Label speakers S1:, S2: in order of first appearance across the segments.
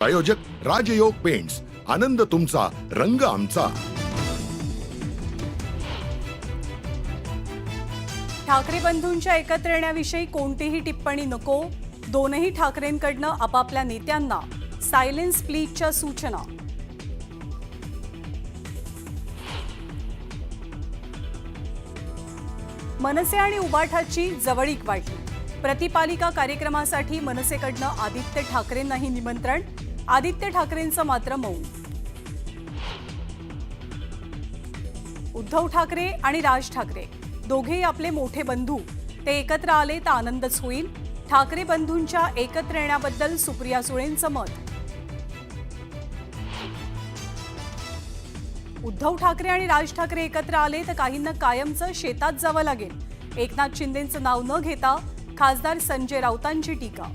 S1: प्रायोजक राजयोग पेंट्स, आनंद तुमचा, रंग आमचा।
S2: ठाकरे बंधूंच्या एकत्र येण्याविषयी कोणतीही टिप्पणी नको, दोनही ठाकरेंकडनं आपापल्या नेत्यांना सायलेन्स प्लीजच्या सूचना। मनसे आणि उबाठाची जवळीक वाढली। प्रतिपालिका कार्यक्रमासाठी मनसेकडनं आदित्य ठाकरेंनाही निमंत्रण, आदित्य ठाकरेंचं मात्र मौन। उद्धव ठाकरे आणि राज ठाकरे दोघेही आपले मोठे बंधू, ते एकत्र आले तर आनंदच होईल। ठाकरे बंधूंच्या एकत्र येण्याबद्दल सुप्रिया सुळेंचं मत। उद्धव ठाकरे आणि राज ठाकरे एकत्र आले तर काहींना कायमचं शेतात जावं लागेल। एकनाथ शिंदेंचं नाव न घेता खासदार संजय राऊतांची टीका।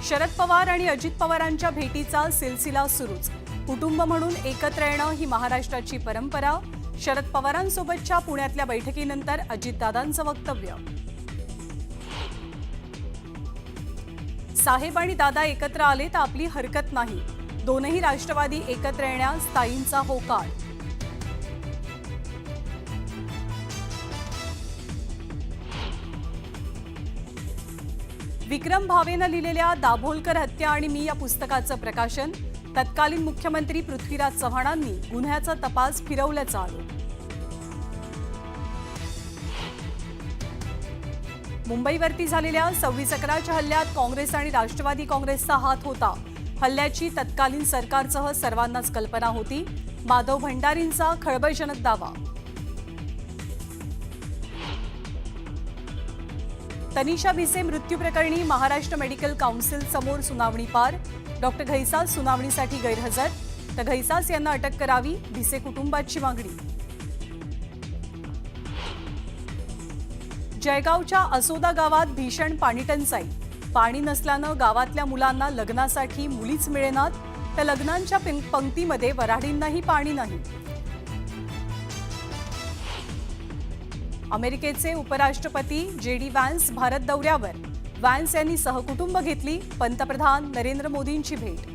S2: शरद पवार आणि अजित पवारांच्या भेटीचा सिलसिला सुरूच। कुटुंब म्हणून एकत्र येणं ही महाराष्ट्राची परंपरा। शरद पवारांसोबतच्या पुण्यातल्या बैठकीनंतर अजितदादांचं वक्तव्य। साहेब आणि दादा एकत्र आले तर आपली हरकत नाही, दोनही राष्ट्रवादी एकत्र येण्यास ताईंचा होकार। विक्रम भावेनं लिहिलेल्या दाभोलकर हत्या आणि मी या पुस्तकाचं प्रकाशन। तत्कालीन मुख्यमंत्री पृथ्वीराज चव्हाणांनी गुन्ह्याचा तपास फिरवल्याचा आरोप। मुंबईवरती झालेल्या 26/11च्या हल्ल्यात काँग्रेस आणि राष्ट्रवादी काँग्रेसचा हात होता। हल्ल्याची तत्कालीन सरकारसह सर्वांनाच कल्पना होती। माधव भंडारींचा खळबळजनक दावा। तनिषा भिसे मृत्यू प्रकरणी महाराष्ट्र मेडिकल काउन्सिल समोर सुनावणी पार। डॉक्टर घैसास सुनावणीसाठी गैरहजर, तर घैसास यांना अटक करावी, भिसे कुटुंबाची मागणी। जळगावच्या असोदा गावात भीषण पाणीटंचाई। पाणी नसल्यानं गावातल्या मुलांना लग्नासाठी मुलीच मिळेनात, तर लग्नांच्या पंक्तीमध्ये वऱ्हाडींनाही पाणी नाही। अमेरिकेचे उपराष्ट्रपती JD व्हॅन्स भारत दौऱ्यावर। व्हॅन्स यांनी सहकुटुंब घेतली, पंतप्रधान नरेंद्र मोदींची भेट।